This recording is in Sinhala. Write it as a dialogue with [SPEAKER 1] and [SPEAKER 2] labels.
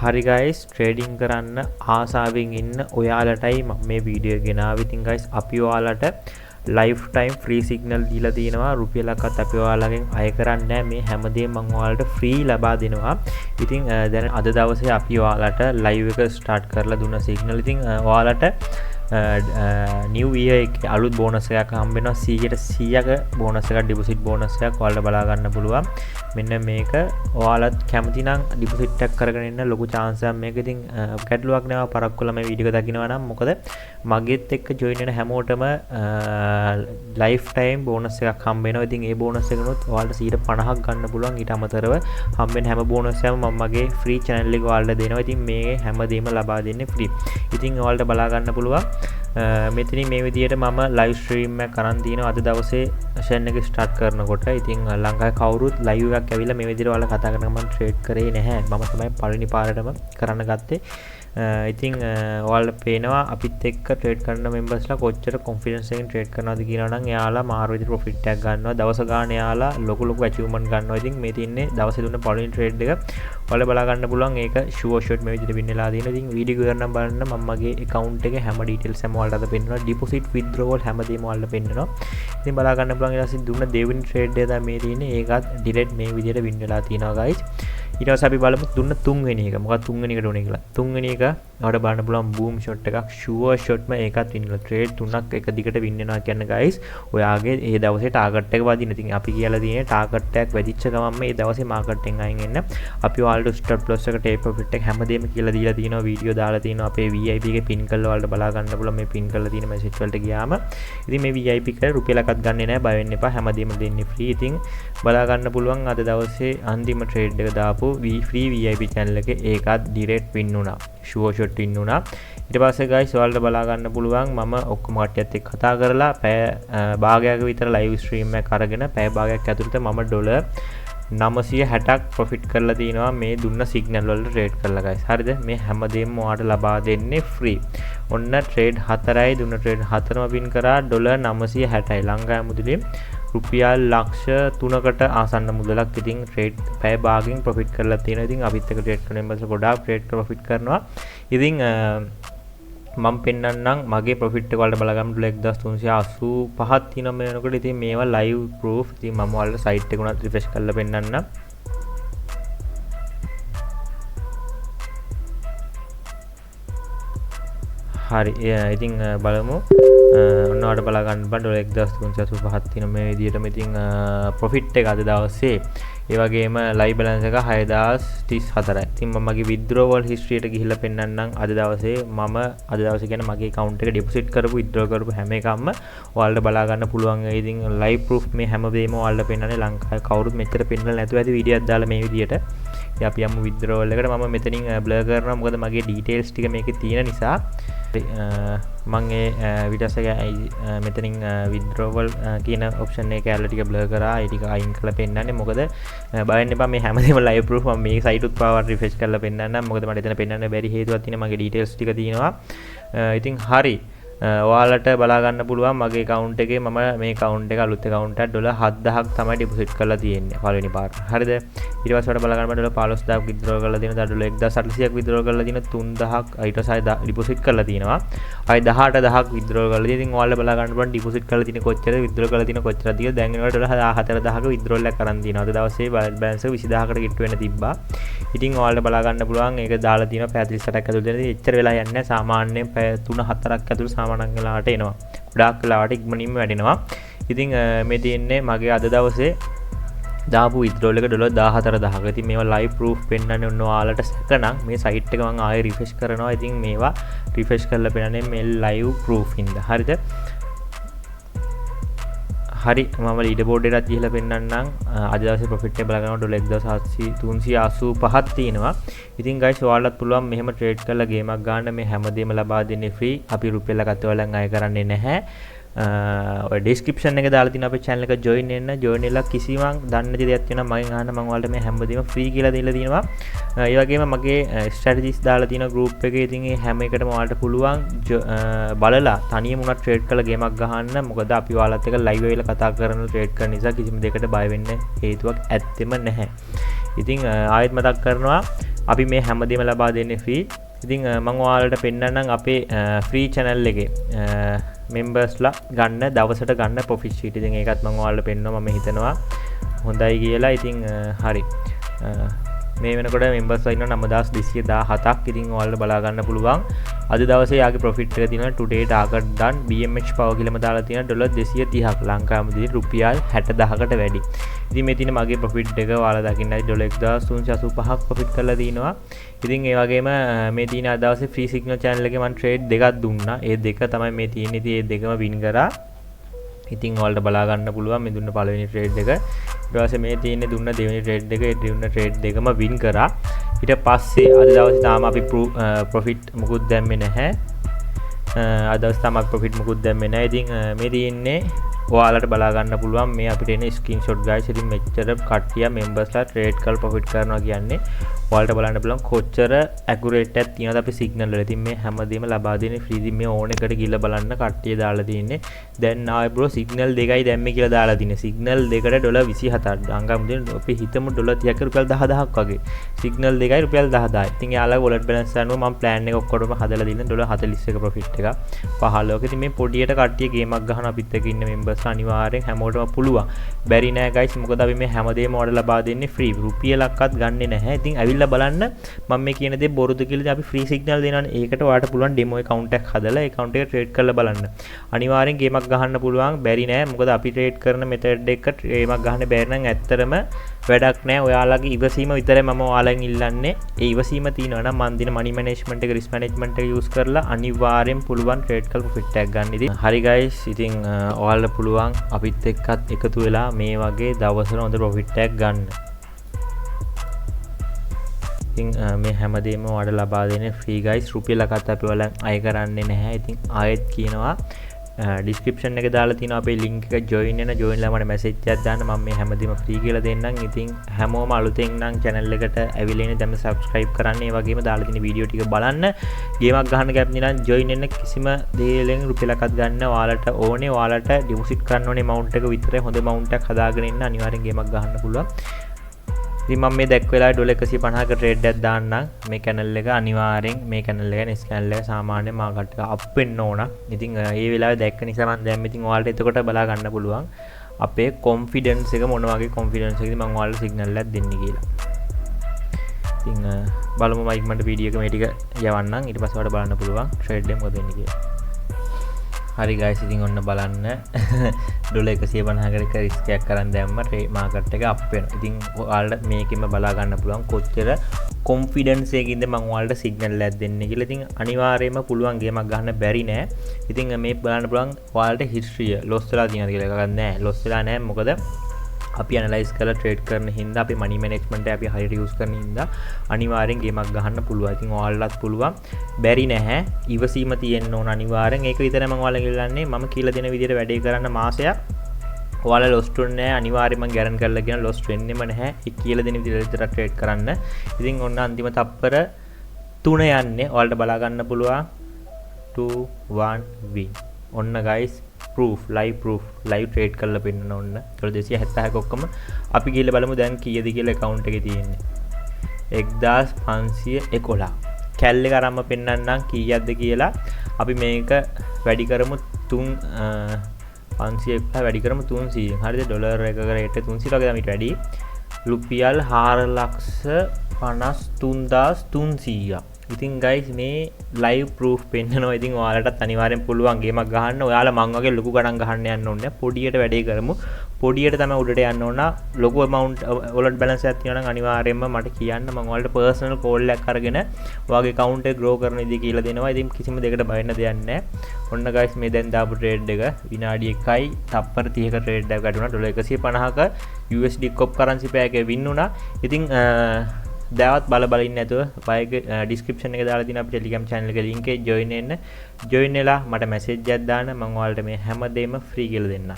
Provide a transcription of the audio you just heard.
[SPEAKER 1] හරි guys ට්‍රේඩින් කරන්න ආසාවෙන් ඉන්න ඔයාලටයි මම මේ වීඩියෝ එක ගෙනාවේ. ඉතින් guys අපි ඔයාලට ලයිෆ් ටයිම් ෆ්‍රී සිග්නල් දීලා තියෙනවා. රුපියලක්වත් අපි ඔයාලගෙන් අය කරන්නේ නැහැ. මේ හැමදේම මම ඔයාලට ෆ්‍රී ලබා දෙනවා. ඉතින් දැන් අද දවසේ අපි ඔයාලට ලයිව් එක ස්ටාර්ට් කරලා දුන්න සිග්නල්. ඉතින් ඔයාලට නිව් ඉයර් එකේ අලුත් බෝනස් එකක් හම්බ වෙනවා. 100ක බෝනස් එකක් ඩිපොසිට් බෝනස් එකක් ඔයාලට බලා ගන්න පුළුවන්. මෙන්න මේක ඔයාලත් කැමති නම් ඩිපොසිට් එකක් කරගෙන ඉන්න ලොකු chance එකක් මේක. ඉතින් ගැටලුවක් නෑ පරක් කළා මේ වීඩියෝ එක දකිනවා නම්. මොකද මගෙත් එක්ක ජොයින් වෙන හැමෝටම ලයිෆ් ටයිම් බෝනස් එකක් හම්බ වෙනවා. ඉතින් ඒ බෝනස් එකනොත් ඔයාලට 50% ගන්න පුළුවන්. ඊට අමතරව හම්බෙන හැම බෝනස් එකම මම මගේ ෆ්‍රී channel එක ඔයාලට දෙනවා. ඉතින් මේ හැමදේම ලබා දෙන්නේ ෆ්‍රී. ඉතින් ඔයාලට බලා ගන්න පුළුවන්. මෙතනින් මේ විදිහට මම ලයිව් ස්ට්‍රීම් එකක් කරන් තිනවා අද දවසේ සෙෂන් එක ස්ටාර්ට් කරනකොට. ඉතින් ලංකාවේ කවුරුත් ලයිව් එකක් ඇවිල්ලා මේ විදිහට ඔයාලා කතා කරන මම ට්‍රේඩ් කරේ නැහැ. මම තමයි පළවෙනි පාරටම කරන්න ගත්තේ. ඉතින් ඔයාලට පේනවා අපිත් එක්ක ට්‍රේඩ් කරන මෙම්බර්ස්ලා කොච්චර කොන්ෆිඩන්ස් එකෙන් ට්‍රේඩ් කරනවද කියනවා නම් එයාලා මාරු විදිහට ප්‍රොෆිට් එකක් ගන්නවා. දවස ගාන එයාලා ලොකු ඇචීව්මන්ට් ගන්නවා. ඉතින් මේ තින්නේ දවසේ දුන්න පළවෙනි ට්‍රේඩ් එක ඔයාලා බලා ගන්න පුළුවන්. ඒක ෂුවර් ෂොට් මේ විදිහට වින් වෙලා තියෙනවා. ඉතින් වීඩියෝ එක කරනම් බලන්න මම මගේ account එකේ හැම details හැම ඔයාලට අද පෙන්නනවා. deposit withdrawal හැමදේම ඔයාලට පෙන්නනවා. ඉතින් බලා ගන්න පුළුවන්. ඊට පස්සේ දුන්න දෙවෙනි ට්‍රේඩ් එක තමයි මේ තියෙන්නේ. ඒකත් ඩිලෙට් මේ විදිහට වින් වෙලා තියෙනවා guys. ඊට පස්සේ අපි බලමු දුන්න තුන්වෙනි එක. මොකක්ද තුන්වෙනි එකට උනේ කියලා. තුන්වෙනි එක ඔයාලට බලන්න පුළුවන් බූම් ෂොට් එකක්. ෂුවර් ෂොට්ම ඒකත් වින් වෙනවා. ට්‍රේඩ් තුනක් එක දිගට වින් වෙනවා කියන්නේ guys. ඔයාගේ ඒ දවසේ ටාගට් එක වදින්න. ඉතින් අපි කියලා තියෙන්නේ ටාගට් එකක් වැදිච්ච ගමන් මේ දවසේ මාකට් එකෙන් අයින් වෙන්න. අපි ඔයාලට ස්ටොප් ලොස් එක ටේක් ප්‍රොෆිට් එක හැමදේම කියලා දීලා තියෙනවා. වීඩියෝ දාලා තියෙනවා. අපේ VIP එකේ පින් කරලා ඔයාලට බලා ගන්න පුළුවන්. මේ පින් කරලා තියෙන මැසේජ් වලට ගියාම. ඉතින් මේ VIP එක රුපියලක්වත් ගන්නෙ නැහැ. බය වෙන්න එපා. හැමදේම දෙන්නේ ෆ්‍රී. ඉතින් බලා ගන්න පුළුවන් අද දවසේ අන්තිම ට්‍රේඩ් එක දාපු ෆ්‍රී VIP channel එකේ ඒකත් ඩිරෙක්ට් වින් වුණා. ෂුවර් ෂොට් වින් වුණා. ඊට පස්සේ guys ඔයාලට බලා ගන්න පුළුවන් මම ඔක්කොම කට්ටියත් එක්ක කතා කරලා පැය භාගයක විතර ලයිව් ස්ට්‍රීම් එකක් අරගෙන පැය භාගයක් ඇතුළත මම ඩොලර් 960ක් ප්‍රොෆිට් කරලා තිනවා මේ දුන්න සිග්නල් වලට ට්‍රේඩ් කරලා guys. හරිද? මේ හැමදේම ඔයාලට ලබා දෙන්නේ ෆ්‍රී. ඔන්න ට්‍රේඩ් 4යි දුන්න ට්‍රේඩ් 4ම වින් කරා ඩොලර් 960යි. ලංකාවේ මුදලින් රුපියල් ලක්ෂ 3කට ආසන්න මුදලක්. ඉතින් ට්‍රේඩ් පැය භාගයෙන් ප්‍රොෆිට් කරලා තියෙනවා. ඉතින් අපිත් එක්ක ට්‍රේඩ් කරන මෙම්බර්ස් ගොඩාක් ට්‍රේඩ් ප්‍රොෆිට් කරනවා. ඉතින් මම පෙන්නන්නම් මගේ ප්‍රොෆිට් එක වලට බලගන්න ඩොලර් 1385ක් තියෙනවා මේ වෙනකොට. ඉතින් මේවා ලයිව් ප්‍රූෆ්. ඉතින් මම ඔයාලට සයිට් එක උනත් රිෆ්‍රෙෂ් කරලා පෙන්නන්නම්. හරි ඉතින් බලමු. ඔන්න ඔයාලට බලා ගන්න බෑ ඩොලර් 1385ක් තියෙනවා මේ විදිහටම. ඉතින් ප්‍රොෆිට් එක අද දවසේ ඒ වගේම ලයිව් බැලන්ස් එක 6034යි. ඉතින් මම මගේ withdrawal history එකට ගිහිල්ලා පෙන්නන්නම්. අද දවසේ කියන්නේ මගේ account එක deposit කරපු withdraw කරපු හැම එකක්ම ඔයාලට බලා ගන්න පුළුවන්. ඉතින් live proof මේ හැම වෙලේම ඔයාලට පෙන්නන්නේ. ලංකාවේ කවුරුත් මෙච්චර පෙන්නලා නැතුව ඇති වීඩියෝ එකක් දාලා මේ විදිහට. ඉතින් අපි යමු withdrawal එකට. මම මෙතනින් blur කරනවා මොකද මගේ details ටික මේකේ තියෙන නිසා. මම ඒ විඩස් එක මෙතනින් withdrawal කියන option එක ඇල්ල ටික blur කරා. ඒ ටික අයින් කරලා පෙන්නන්නේ. මොකද බය වෙන්න එපා මේ හැමදේම live proof. මම මේ site උත් පාවා refresh කරලා පෙන්නන්නම්. මොකද මට එතන පෙන්නන්න බැරි හේතුවක් තියෙනවා. මගේ details ටික තියෙනවා. ඉතින් හරි ඔයාලට බලා ගන්න පුළුවන් මගේ account එකේ මම මේ account එක අලුත් account එකක් ඩොලර් 7000ක් තමයි deposit කරලා තියෙන්නේ පළවෙනි පාර. හරිද? ඊට පස්සේ ඔයාලට බලා ගන්න ඩොලර් 15000ක් withdraw කරලා තියෙනවා. ඩොලර් 1800ක් withdraw කරලා තියෙනවා. 3000ක් ඊට පස්සේ deposit කරලා තියෙනවා. ආයි 18000ක් withdraw කරලා තියෙනවා. ඉතින් ඔයාලට බලා ගන්න පුළුවන් deposit කරලා තියෙන කොච්චර withdraw කරලා තියෙන කොච්චරද කියලා. දැන් වෙනකොට ඩොලර් 14000ක withdrawal එකක් කරන් තියෙනවා. අද දවසේ balance එක 20000කට කිට්ටු වෙන තිබ්බා. ඉතින් ඔයාලට බලා ගන්න පුළුවන් ඒක දාලා තියෙනවා පැය 38ක් ඇතුළත. එච්චර වෙලා යන්නේ නැහැ. සාමාන්‍යයෙන් පැය 3-4ක් ඇතුළත සාමාන්‍යයෙන් වෙලාවට එනවා. ගොඩාක් වෙලාවට ඉක්මනින්ම වැඩෙනවා. ඉතින් මේ තියෙන්නේ මගේ අද දවසේ දාපු withdrawal එක ඩොලර් 14000ක. ඉතින් මේවා live proof පෙන්නන්නේ ඔන්න ඔයාලට සැකනම් මේ site එක මම ආයෙ refresh කරනවා. ඉතින් මේවා refresh කරලා පෙන්නන්නේ මේ live proof ඉඳ. හරිද? හරි මම leaderboard එකත් ගිහලා පෙන්නන්නම්. අද දවසේ profit එක බලනවා ඩොලර් 1385ක් තියෙනවා. ඉතින් guys ඔයාලට පුළුවන් මෙහෙම trade කරලා ගේමක් ගන්න. මේ හැමදේම ලබා දෙන්නේ free. අපි රුපියලකට ඔයාලන් අය කරන්නේ නැහැ. ඔය description එක දාලා තියෙන අපේ channel එක join වෙන්න. join වෙලා කිසිම දන්නේ නැති දෙයක් තියෙනවා මගෙන් අහන්න. මම ඔයාලට මේ හැමදේම free කියලා දීලා තියෙනවා. ඒ වගේම මගේ strategies දාලා තියෙන group එකේ ඉතින් මේ හැම එකටම ඔයාලට පුළුවන් බලලා තනියම උනත් trade කරලා ගේමක් ගහන්න. මොකද අපි ඔයාලත් එක්ක live වෙලා කතා කරන trade කරන නිසා කිසිම දෙයකට බය වෙන්න හේතුවක් ඇත්තෙම නැහැ. ඉතින් ආයෙත් මතක් කරනවා අපි මේ හැමදේම ලබා දෙන්නේ ෆ්‍රී. ඉතින් මම ඔයාලට පෙන්නන්නම් අපේ ෆ්‍රී channel එකේ members ලා ගන්න දවසට ගන්න profit sheet. ඉතින් ඒකත් මම ඔයාලට පෙන්නනවා. මම හිතනවා හොඳයි කියලා. ඉතින් හරි. මේ වෙනකොට members ලා ඉන්නවා 9217ක්. ඉතින් ඔයාලට බලා ගන්න පුළුවන්. අද දවසේ යාගේ profit එක තියෙනවා today target done BMH power කියලාම දාලා තියෙන $230ක් ලංකාවේ මුදලින් රුපියල් 60000කට වැඩි. ඉතින් මේ තියෙන මගේ profit එක ඔයාලා දකින්නයි $1385ක් profit කරලා තිනවා. ඉතින් ඒ වගේම මේ තියෙන අද දවසේ free signal channel එකේ මම trade දෙකක් දුන්නා. ඒ දෙක තමයි මේ තියෙන්නේ. ඉතින් ඒ දෙකම win කරා. ඉතින් ඔයාලට බලා ගන්න පුළුවන් මේ දුන්න පළවෙනි trade එක. ඊට පස්සේ මේ තියෙන්නේ දුන්න දෙවෙනි trade එක. ඒ දුන්න trade දෙකම win කරා. ඊට පස්සේ අද දවසේ තාම අපි profit මුකුත් දැම්මේ නැහැ. අද දවසේ තාම අපි profit මුකුත් දැම්මේ නැහැ. ඉතින් මේ තියෙන්නේ ඔයාලට බලා ගන්න පුළුවන් මේ අපිට එන screenshot guys. ඉතින් මෙච්චර කට්ටිය members ලා trade කරලා profit කරනවා කියන්නේ ඔයාලට බලන්න පුළුවන් කොච්චර accurate එකක් තියෙනවද අපි signal වල. ඉතින් මේ හැමදේම ලබා දෙන්නේ free. ඉතින් මේ ඕන එකට ගිහලා බලන්න කට්ටිය දාලා තියෙන්නේ. දැන් ආයේ bro signal දෙකයි දැම්මේ කියලා දාලා තින්නේ. signal දෙකට $27ක්. අංගම් අපි හිතමු $30ක් රුපියල් 10000ක් වගේ. signal දෙකයි රුපියල් 10000යි. ඉතින් යාළුවා wallet balance අනුව මම plan එක ඔක්කොටම හදලා දින්න $41 profit එක 15ක. ඉතින් මේ පොඩියට කට්ටිය ගේමක් ගහන අපිත් එක්ක ඉන්න members අනිවාර්යෙන් හැමෝටම පුළුවන්. බැරි නෑ guys. මොකද අපි මේ හැමදේම ඔයාලට ලබා දෙන්නේ free. රුපියලක්වත් ගන්නෙ නැහැ. ඉතින් ඇවිල්ලා බලන්න මම මේ කියන දේ බොරුද කියලා අපි free signal දෙනවනේ. ඒකට ඔයාලට පුළුවන් demo account එකක් හදලා account එක trade කරලා බලන්න. අනිවාර්යෙන් ගේමක් ගහන්න පුළුවන්. බැරි නෑ. මොකද අපි trade කරන method එක ගේමක් ගහන්න බැරි නම් ඇත්තටම වැඩක් නෑ. ඔයාලගේ ඉවසීම විතරයි මම ඔයාලෙන් ඉල්ලන්නේ. ඒ ඉවසීම තියෙනවා නම් මන් දින money management එක risk management එක use කරලා අනිවාර්යෙන් පුළුවන් trade කරලා profit එකක් ගන්න. ඉතින් හරි guys. ඉතින් ඔයාලට පුළුවන් අපිත් එක්කත් එකතු වෙලා මේ වගේ දවසට හොඳ profit එකක් ගන්න. ඉතින් මේ හැමදේම ඔයාලට ලබා දෙන්නේ free guys. රුපියලකට අපි ඔයාලෙන් අය කරන්නේ නැහැ. ඉතින් ආයෙත් කියනවා description එකේ දාලා තියෙනවා අපේ link එක join වෙන. join ලා මට message එකක් දාන්න. මම මේ හැමදේම free කියලා දෙන්නම්. ඉතින් හැමෝම අලුතෙන් නම් channel එකට ඇවිල්ලා ඉන්නේ දැන් subscribe කරන්න. ඒ වගේම දාලා තියෙන වීඩියෝ ටික බලන්න. ගේමක් ගහන්න කැමති නම් join වෙන්න. කිසිම දෙයකින් රුපියලක්වත් ගන්න ඔයාලට ඕනේ. ඔයාලට deposit කරන්න ඕනේ amount එක විතරයි. හොඳ amount එකක් හදාගෙන ඉන්න අනිවාර්යෙන් ගේමක් ගහන්න පුළුවන්. ඉතින් මම මේ දැක් වෙලා $150ක trade එකක් දාන්නම්. මේ channel එක අනිවාර්යෙන් මේ channel එක නෙස් channel එක සාමාන්‍යයෙන් මාකට් එක up වෙන්න ඕන. ඉතින් ඒ වෙලාවේ දැක්ක නිසා මම දැම්ම. ඉතින් ඔයාලට එතකොට බලා ගන්න පුළුවන් අපේ confidence එක මොන වගේ confidence එකද මම ඔයාලට signal එකක් දෙන්නේ කියලා. ඉතින් බලමු මයික් මන්ට video එක මේ ටික යවන්නම්. ඊට පස්සේ ඔයාලට බලන්න පුළුවන් trade එක මොකද වෙන්නේ කියලා. හරි guys. ඉතින් ඔන්න බලන්න $150කට risk එකක් කරන් දැම්ම මාකට් එක up වෙනවා. ඉතින් ඔයාලට මේකෙම බලා ගන්න පුළුවන් කොච්චර confidence එකකින්ද මම ඔයාලට signal එකක් දෙන්නේ කියලා. ඉතින් අනිවාර්යයෙන්ම පුළුවන් ගේමක් ගන්න බැරි නෑ. ඉතින් මේ බලන්න පුළුවන් ඔයාලට history loss වෙලා තියෙනවද කියලා එකක් නෑ. loss වෙලා නෑ. මොකද අපි analyze කරලා trade කරන හින්දා අපි money management එක අපි හරියට use කරන හින්දා අනිවාර්යෙන් ගේමක් ගහන්න පුළුවන්. ඉතින් ඔයාලටත් පුළුවන්. බැරි නැහැ. ඉවසීම තියෙන්න ඕන අනිවාර්යෙන්. ඒක විතරයි මම ඔයාලට ඉල්ලන්නේ. මම කියලා දෙන විදිහට වැඩේ කරන්න මාසයක්. ඔයාලා loss වෙන්නේ නැහැ. අනිවාර්යයෙන්ම මම guarantee කරලා කියන loss වෙන්නෙම නැහැ. ඒ කියලා දෙන විදිහට විතර trade කරන්න. ඉතින් ඔන්න අන්තිම තප්පර 3 යන්නේ. ඔයාලට බලා ගන්න පුළුවන් 2 1 win. ඔන්න guys proof live trade කරලා පෙන්නන ඔන්න $270ක ඔක්කොම අපි ගිහලා බලමු දැන් කීයද කියලා account එකේ තියෙන්නේ 1511 කැල් එක අරන්ම පෙන්නන්නම් කීයක්ද කියලා අපි මේක වැඩි කරමු 511 වැඩි කරමු 300 හරිද ඩොලර් එකක රේට් 300 වගේ තමයි වැඩි රුපියල් 4,53,300ක් ඉතින් guys මේ live proof පෙන්නනවා. ඉතින් ඔයාලටත් අනිවාර්යෙන් පුළුවන් ගේමක් ගහන්න. ඔයාලා මං වගේ ලොකු ගණන් ගහන්න යන්න ඕනේ. පොඩියට වැඩේ කරමු. පොඩියට තමයි උඩට යන්න ඕන. ලොකු amount wallet balance එකක් තියෙනවා නම් අනිවාර්යෙන්ම මට කියන්න. මම ඔයාලට personal call එකක් අරගෙන ඔයාගේ account එක grow කරන විදිහ කියලා දෙනවා. ඉතින් කිසිම දෙයකට බය වෙන්න දෙයක් නැහැ. ඔන්න guys මේ දැන් දාපු trade එක විනාඩි 1යි තප්පර 30ක trade එකක් ගන්නවා. $150ක USD cop currency pair එකේ win වුණා. ඉතින් දැවත් බලන්න නැතුව බයික description එකේ දාලා තියෙන අපේ Telegram channel එකේ link එක join වෙන්න. join වෙලා මට message එකක් දාන්න. මම ඔයාලට මේ හැමදේම free කියලා දෙන්නම්.